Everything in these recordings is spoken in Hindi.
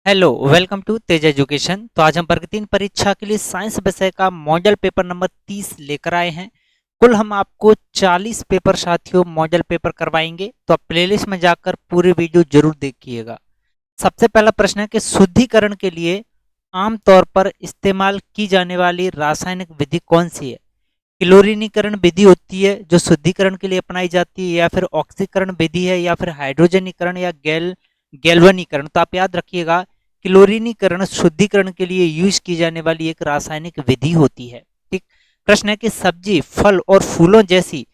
Hello welcome to Tej education. तो आज हम वर्ग 3 परीक्षा के लिए साइंस विषय का मॉडल पेपर नंबर 30 लेकर आए हैं। कुल हम आपको 40 पेपर साथियों मॉडल पेपर करवाएंगे, तो आप प्लेलिस्ट में जाकर पूरे वीडियो जरूर देखिएगा। सबसे पहला प्रश्न है कि शुद्धिकरण के लिए आमतौर पर इस्तेमाल की जाने वाली रासायनिक विधि कौन सी है। क्लोरीनीकरण विधि होती है जो शुद्धिकरण के लिए अपनाई जाती है, या फिर ऑक्सीकरण विधि है, या फिर हाइड्रोजनीकरण या गैल्वनीकरण। तो आप याद रखिएगा, क्लोरीनीकरण शुद्धिकरण के लिए यूज की जाने वाली एक रासायनिक विधि होती है। ठीक। प्रश्न है कि सब्जी, फल और फूलों जैसी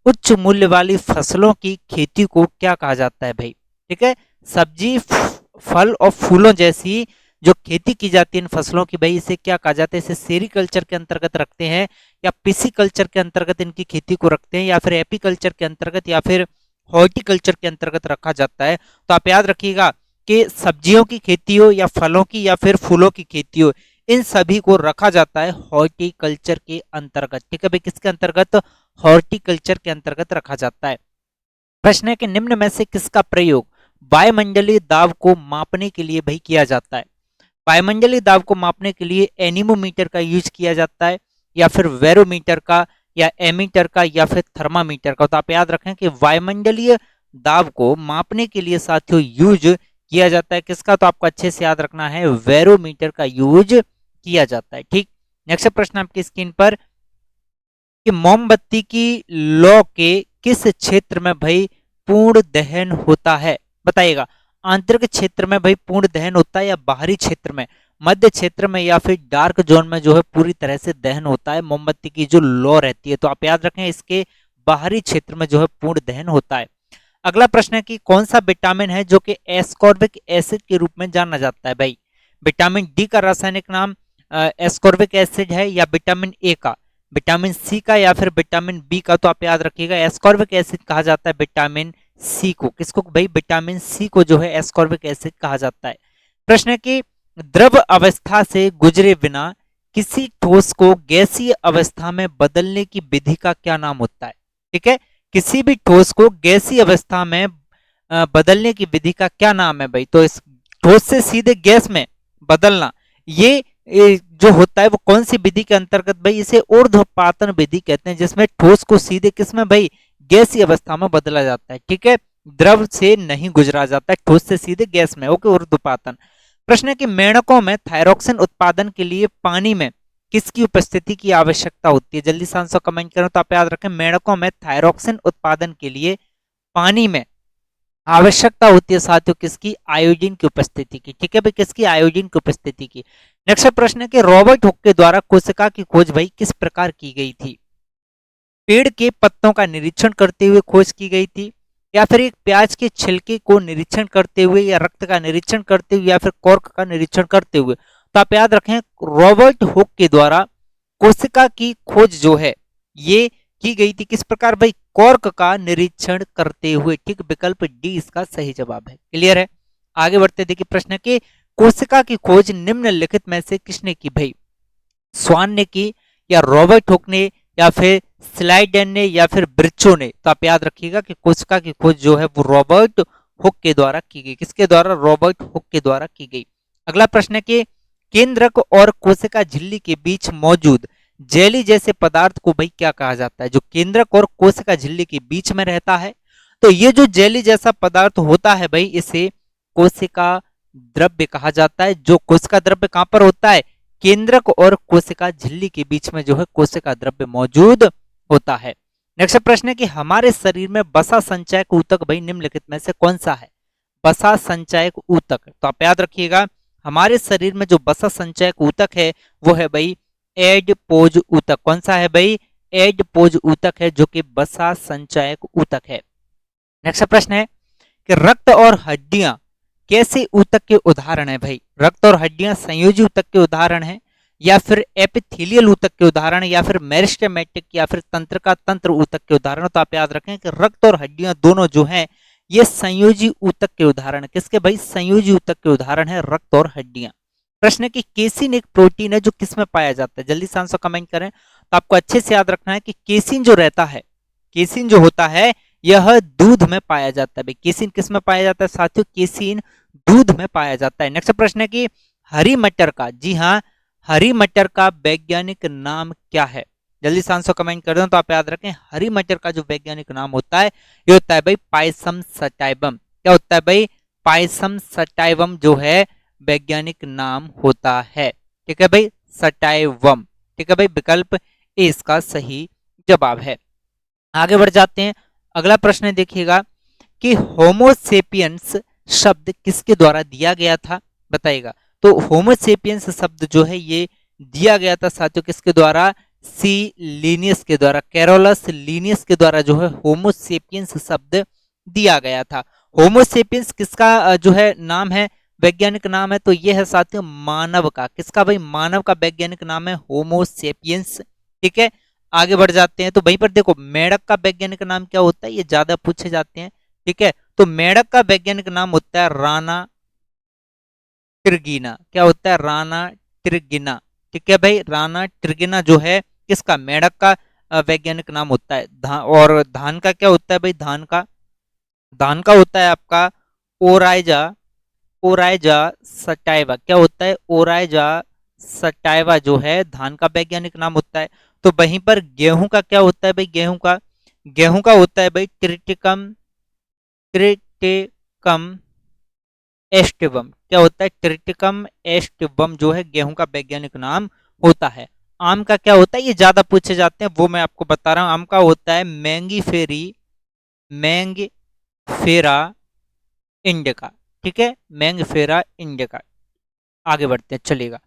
उच्च मूल्य वाली फसलों की खेती को क्या कहा जाता है भाई। ठीक है। सब्जी, फल और फूलों जैसी जो खेती की जाती है इन फसलों की, भाई इसे क्या कहा जाता है। इसे सेरीकल्चर के अंतर्गत रखते हैं, या पिसिकल्चर के अंतर्गत इनकी खेती को रखते हैं, या फिर एपीकल्चर के अंतर्गत, या फिर हॉर्टिकल्चर के अंतर्गत रखा जाता है। तो आप याद रखिएगा कि सब्जियों की खेती हो, या फलों की, या फिर फूलों की खेती हो, इन सभी को रखा जाता है हॉर्टिकल्चर के अंतर्गत। ठीक है भाई, किसके अंतर्गत? हॉर्टिकल्चर के अंतर्गत रखा जाता है। प्रश्न है कि निम्न में से किसका प्रयोग वायुमंडलीय दाब को मापने के लिए भाई किया जाता है। वायुमंडलीय दाब को मापने के लिए एनीमोमीटर का यूज किया जाता है, या फिर वेरोमीटर का, या एमीटर का, या फिर थर्मामीटर का। तो आप याद रखें कि वायुमंडलीय दाब को मापने के लिए साथियों यूज किया जाता है किसका। तो आपको अच्छे से याद रखना है, वेरोमीटर का यूज किया जाता है। ठीक। नेक्स्ट प्रश्न आपकी स्क्रीन पर कि मोमबत्ती की लौ के किस क्षेत्र में भाई पूर्ण दहन होता है, बताइएगा। आंतरिक क्षेत्र में भाई पूर्ण दहन होता है, या बाहरी क्षेत्र में, मध्य क्षेत्र में, या फिर डार्क जोन में जो है पूरी तरह से दहन होता है मोमबत्ती की जो लौ रहती है। तो आप याद रखें, इसके बाहरी क्षेत्र में जो है पूर्ण दहन होता है। अगला प्रश्न है कि कौन सा विटामिन है जो कि एस्कॉर्बिक एसिड के रूप में जाना जाता है भाई। विटामिन डी का रासायनिक नाम एस्कॉर्बिक एसिड है, या विटामिन ए का, विटामिन सी का, या फिर विटामिन बी का। तो आप याद रखिएगा, एस्कॉर्बिक एसिड कहा जाता है विटामिन सी को। किसको भाई? विटामिन सी को जो है एस्कॉर्बिक एसिड कहा जाता है। प्रश्न है कि द्रव अवस्था से गुजरे बिना किसी ठोस को गैसीय अवस्था में बदलने की विधि का क्या नाम होता है। ठीक है। किसी भी ठोस को गैसीय अवस्था में बदलने की विधि का क्या नाम है भाई। तो इस ठोस से सीधे गैस में बदलना, ये जो होता है वो कौन सी विधि के अंतर्गत भाई? इसे ऊर्ध्वपातन विधि कहते हैं, जिसमें ठोस को सीधे किसमें भाई? गैसीय अवस्था में बदला जाता है। ठीक है। द्रव से नहीं गुजरा जाता है, ठोस से सीधे गैस में। ओके, ऊर्ध्वपातन। प्रश्न है कि मेंढकों में थायरॉक्सिन उत्पादन के लिए पानी में किसकी उपस्थिति की आवश्यकता होती है। जल्दी से आंसर कमेंट करें। तो आप याद रखें, मेंढकों में थायरॉक्सिन उत्पादन के लिए पानी में आवश्यकता होती है साथियों किसकी? आयोडीन की उपस्थिति की। ठीक है भाई, किसकी? आयोडीन की उपस्थिति की। नेक्स्ट प्रश्न है कि रॉबर्ट हुक के द्वारा कोशिका की खोज भाई किस प्रकार की गई थी। पेड़ के पत्तों का निरीक्षण करते हुए खोज की गई थी, या फिर एक प्याज के छिलके को निरीक्षण करते हुए, या रक्त का निरीक्षण करते हुए, या फिर कॉर्क का निरीक्षण करते हुए। तो आप याद रखें, रॉबर्ट हुक के द्वारा कोशिका की खोज जो है ये की गई थी किस प्रकार भाई? कॉर्क का निरीक्षण करते हुए। ठीक, विकल्प डी इसका सही जवाब है। क्लियर है। आगे बढ़ते देखिए, प्रश्न के कोशिका की खोज निम्नलिखित में से किसने की भाई? स्वान ने की, या रॉबर्ट हुक ने, या फिर स्लाइडेन ने, या फिर ब्रिचो ने। तो आप याद रखिएगा कि कोशिका की खोज जो है वो रॉबर्ट हुक के द्वारा की गई। किसके द्वारा? रॉबर्ट हुक के द्वारा की गई। अगला प्रश्न है कि केंद्रक और कोशिका झिल्ली के बीच मौजूद जेली जैसे पदार्थ को भाई क्या कहा जाता है? जो केंद्रक और कोशिका झिल्ली के बीच में रहता है, तो ये जो जेली जैसा पदार्थ होता है भाई, इसे कोशिका द्रव्य कहा जाता है। जो कोशिका द्रव्य कहां पर होता है? केंद्रक और कोशिका झिल्ली के बीच में जो है कोशिका द्रव्य मौजूद होता है। नेक्स्ट प्रश्न है कि हमारे शरीर में वसा संचयक ऊतक भाई निम्नलिखित में से कौन सा है? वसा संचयक ऊतक। तो आप याद रखिएगा, हमारे शरीर में जो वसा संचयक ऊतक है वो है भाई एडपोज ऊतक। कौन सा है भाई? एडपोज ऊतक है, जो कि वसा संचयक ऊतक है। नेक्स्ट प्रश्न है कि रक्त और हड्डियां कैसे ऊतक के उदाहरण है भाई? रक्त और हड्डियां संयोजी ऊतक के उदाहरण है, या फिर एपिथेलियल ऊतक के उदाहरण, या फिर मेरिस्टेमेटिक, या फिर तंत्रिका तंत्र ऊतक के उदाहरण। तो आप याद रखें कि रक्त और हड्डियां दोनों जो हैं ये संयोजी ऊतक के उदाहरण है। किसके भाई? संयोजी ऊतक के उदाहरण है रक्त और हड्डियां। प्रश्न है कि केसिन एक प्रोटीन है जो किसमें पाया जाता है? जल्दी से आंसर कमेंट करें। तो आपको अच्छे से याद रखना है कि केसिन जो रहता है, केसिन जो होता है यह दूध में पाया जाता है। केसिन किस में पाया जाता है साथियों? केसिन दूध में पाया जाता है। नेक्स्ट प्रश्न है कि हरी मटर का, जी हाँ, हरी मटर का वैज्ञानिक नाम क्या है? जल्दी से आंसर कमेंट कर दो। तो आप याद रखें, हरी मटर का जो वैज्ञानिक नाम होता है ये होता है भाई पायसम सटाइवम। क्या होता है भाई? पायसम सटाइवम जो है वैज्ञानिक नाम होता है। ठीक है भाई, सटाइवम। ठीक है भाई, विकल्प ए इसका सही जवाब है। आगे बढ़ जाते हैं। अगला प्रश्न देखिएगा कि होमोसेपियंस शब्द किसके द्वारा दिया गया था? बताइएगा। तो होमोसेपियंस शब्द जो है ये दिया गया था साथियों किसके द्वारा? सी लीनियस के द्वारा, कैरोलस लीनियस के द्वारा जो है होमोसेपियंस शब्द दिया गया था। होमोसेपियंस किसका जो है नाम है, वैज्ञानिक नाम है? तो ये है साथियों मानव का। किसका भाई? मानव का वैज्ञानिक नाम है होमोसेपियंस। ठीक है, आगे बढ़ जाते हैं। तो वहीं पर देखो मेढक का वैज्ञानिक नाम क्या होता है, ये ज्यादा पूछे जाते हैं। ठीक है, तो मेढक का वैज्ञानिक नाम होता है राना ट्रिगिना। क्या होता है? राना ट्रिगिना। ठीक है भाई, राना ट्रिगिना जो है किसका? मेढक का वैज्ञानिक नाम होता है। और धान का क्या होता है भाई? धान का होता है आपका ओराइजा, ओराइजा सटाइवा। क्या होता है? ओराइजा सटाइवा जो है धान का वैज्ञानिक नाम होता है। तो वहीं पर गेहूं का क्या होता है भाई? गेहूं का होता है भाई ट्रिटिकम, ट्रिटिकम एस्टिवम। क्या होता है? ट्रिटिकम एस्टिवम जो है गेहूं का वैज्ञानिक नाम होता है। आम का क्या होता है? ये ज्यादा पूछे जाते हैं, वो मैं आपको बता रहा हूं। आम का होता है मैंगीफेरी, मैंगफेरा इंडिका। ठीक है, मैंगफेरा इंडिका। आगे बढ़ते हैं, चलेगा।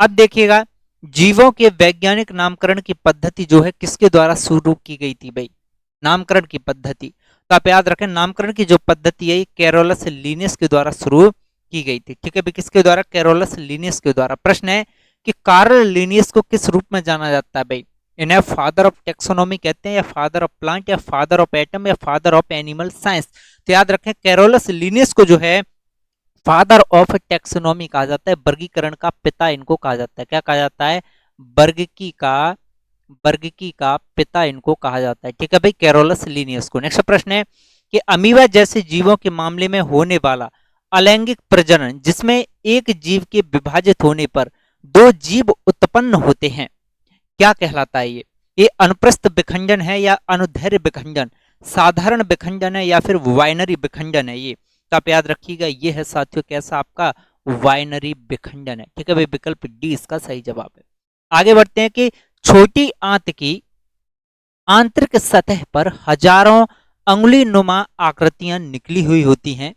अब देखिएगा, जीवों के वैज्ञानिक नामकरण की पद्धति जो है किसके द्वारा शुरू की गई थी भाई? नामकरण की पद्धति, तो आप याद रखें नामकरण की जो पद्धति है कैरोलस लीनियस के द्वारा शुरू की गई थी। ठीक है भाई, किसके द्वारा? कैरोलस लीनियस के द्वारा। प्रश्न है कि कार्ल लीनियस को किस रूप में जाना जाता है भाई? इन्हें फादर ऑफ टेक्सोनॉमी कहते हैं, या फादर ऑफ प्लांट, या फादर ऑफ एटम, या फादर ऑफ एनिमल साइंस? तो याद रखें कैरोलस लीनियस को जो है फादर ऑफ टेक्सोनॉमी कहा जाता है, वर्गीकरण का पिता इनको कहा जाता है। क्या कहा जाता है? वर्गीकी का, वर्गीकी का पिता इनको कहा जाता है। ठीक है भाई, कैरोलस लीनियस को। नेक्स्ट प्रश्न है कि अमीबा जैसे जीवों के मामले में होने वाला अलैंगिक प्रजनन जिसमें एक जीव के विभाजित होने पर दो जीव उत्पन्न होते हैं, क्या कहलाता है? ये अनुप्रस्थ विखंडन है, या अनुदैर्घ्य विखंडन, साधारण विखंडन है, या फिर वाइनरी विखंडन है? ये तो आप याद रखिएगा, ये है साथियों कैसा? आपका वाइनरी विखंडन है। ठीक है भाई, विकल्प डी इसका सही जवाब है। आगे बढ़ते हैं कि छोटी आंत की आंतरिक सतह पर हजारों अंगुली नुमा आकृतियां निकली हुई होती हैं।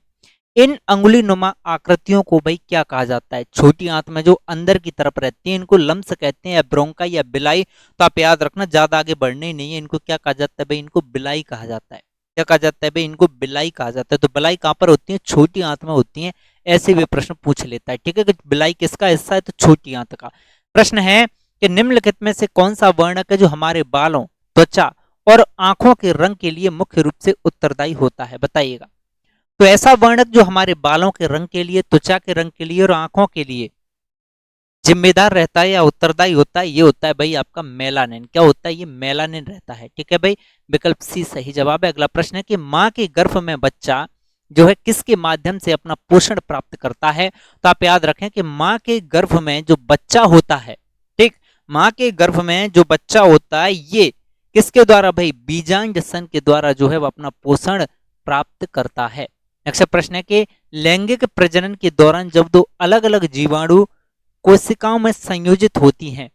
इन अंगुली नुमा आकृतियों को भाई क्या कहा जाता है? छोटी आंत में जो अंदर की तरफ रहती है इनको लम्स कहते हैं, या ब्रोंका, या बिलाई। तो आप याद रखना, ज्यादा आगे बढ़ने ही नहीं है। इनको क्या कहा जाता है भाई? इनको बिलाई कहा जाता है। क्या कहा जाता है भाई? इनको बिलाई कहा जाता है। तो बिलाई कहाँ पर होती है? छोटी आंत में होती है। ऐसे भी प्रश्न पूछ लेता है। ठीक है, कि बिलाई किसका हिस्सा है? तो छोटी आंत का। प्रश्न है कि निम्नलिखित में से कौन सा वर्णक है जो हमारे बालों, त्वचा और आंखों के रंग के लिए मुख्य रूप से उत्तरदायी होता है? बताइएगा। तो ऐसा वर्णक जो हमारे बालों के रंग के लिए, त्वचा के रंग के लिए और आंखों के लिए जिम्मेदार रहता है या उत्तरदायी होता है, ये होता है भाई आपका मेलानिन। क्या होता है? ये मेलानिन रहता है। ठीक है भाई, विकल्प सी सही जवाब है। अगला प्रश्न है कि माँ के गर्भ में बच्चा जो है किसके माध्यम से अपना पोषण प्राप्त करता है? तो आप याद रखें कि माँ के गर्भ में जो बच्चा होता है, ठीक, माँ के गर्भ में जो बच्चा होता है ये किसके द्वारा भाई? बीजांड सन के द्वारा जो है वो अपना पोषण प्राप्त करता है। नेक्स्ट प्रश्न है कि लैंगिक प्रजनन के दौरान जब दो अलग अलग जीवाणु कोशिकाओं में संयोजित होती हैं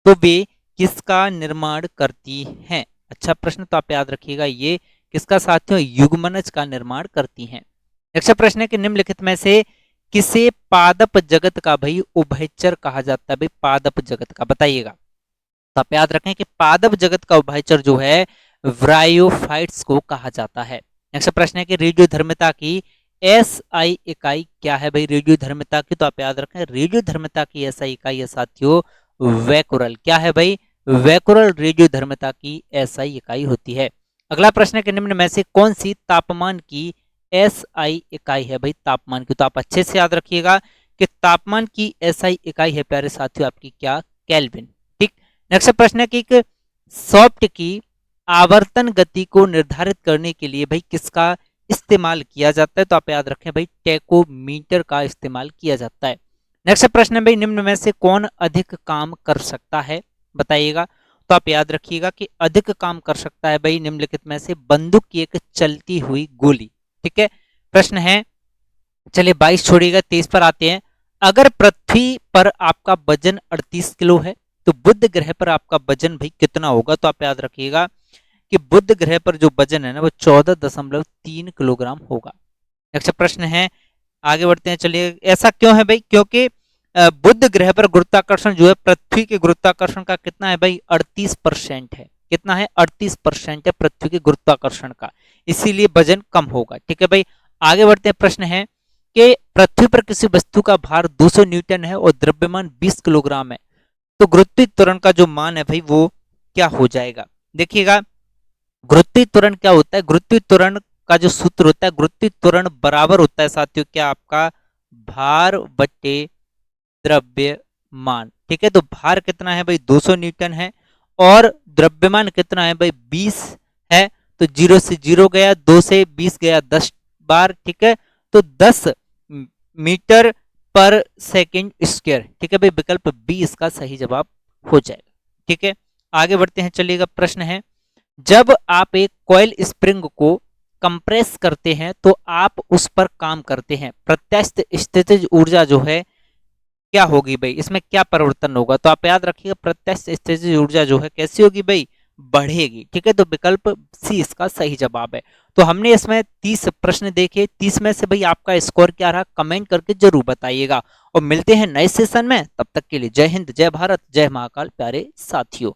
तो वे किसका निर्माण करती हैं? अच्छा प्रश्न, तो आप याद रखिएगा ये किसका साथियों? युग्मनज का निर्माण करती हैं। नेक्स्ट प्रश्न है कि निम्नलिखित में से किसे पादप जगत का भाई उभयचर कहा जाता है? भाई पादप जगत का बताइएगा। तो आप याद रखें कि पादप जगत का उभयचर जो है ब्रायोफाइट्स को कहा जाता है। नेक्स्ट प्रश्न है कि रेडियोधर्मिता की एसआई इकाई क्या है भाई? रेडियोधर्मिता की, तो आप याद रखें रेडियोधर्मिता की एसआई इकाई है साथियों वैकुरल। क्या है भाई? वैकुरल रेडियोधर्मिता की एसआई इकाई होती है। अगला प्रश्न है कि निम्न में से कौन सी तापमान की एसआई इकाई है भाई? तापमान की, तो आप अच्छे से याद रखिएगा कि तापमान की एसआई इकाई है प्यारे साथियों आपकी क्या? केल्विन। ठीक, नेक्स्ट प्रश्न है कि सॉफ्ट की आवर्तन गति को निर्धारित करने के लिए भाई किसका इस्तेमाल किया जाता है? तो आप याद रखें भाई टेकोमीटर का इस्तेमाल किया जाता है। नेक्स्ट प्रश्न है भाई, निम्न में से कौन अधिक काम कर सकता है, बताइएगा। तो आप याद रखिएगा कि अधिक काम कर सकता है भाई निम्नलिखित में से बंदूक की एक चलती हुई गोली। ठीक है, प्रश्न है, चलिए 22 छोड़िएगा, 23 पर आते हैं। अगर पृथ्वी पर आपका वजन 38 किलो है तो बुध ग्रह पर आपका वजन भाई कितना होगा? तो आप याद रखिएगा कि बुध ग्रह पर जो वजन है ना वो 14.3 किलोग्राम होगा। नेक्स्ट प्रश्न है, आगे बढ़ते हैं। चलिए, ऐसा क्यों है भाई? क्योंकि बुध ग्रह पर गुरुत्वाकर्षण जो है पृथ्वी के गुरुत्वाकर्षण का कितना है भाई? 38% है। कितना है? 38% है पृथ्वी के गुरुत्वाकर्षण का, इसीलिए वजन कम होगा। ठीक है भाई, आगे बढ़ते हैं। प्रश्न है कि पृथ्वी पर किसी वस्तु का भार 200 न्यूटन है और द्रव्यमान 20 किलोग्राम है, तो गुरुत्वीय त्वरण का जो मान है भाई वो क्या हो जाएगा? देखिएगा, गुरुत्वीय त्वरण क्या होता है? गुरुत्वीय त्वरण का जो सूत्र होता है, गुरुत्वीय त्वरण बराबर होता है साथियों क्या? आपका भार बटे द्रव्यमान। ठीक है, तो भार कितना है भाई? 200 न्यूटन है और द्रव्यमान कितना है भाई? 20 है। तो 0 से 0 गया, 2 से 20 गया 10 बार। ठीक है, तो 10 मीटर पर सेकंड स्क्वायर। ठीक है भाई, विकल्प बी इसका सही जवाब हो जाएगा। ठीक है, आगे बढ़ते हैं। चलिएगा, प्रश्न है, जब आप एक कॉइल स्प्रिंग को कंप्रेस करते हैं तो आप उस पर काम करते हैं, प्रत्यास्थ स्थितिज ऊर्जा जो है क्या होगी भाई? इसमें क्या परिवर्तन होगा? तो आप याद रखिएगा प्रत्यास्थ स्थितिज ऊर्जा जो है कैसी होगी भाई? बढ़ेगी। ठीक है, तो विकल्प सी इसका सही जवाब है। तो हमने इसमें 30 प्रश्न देखे, 30 में से भाई आपका स्कोर क्या रहा कमेंट करके जरूर बताइएगा। और मिलते हैं नए सेशन में, तब तक के लिए जय हिंद, जय भारत, जय महाकाल प्यारे साथियों।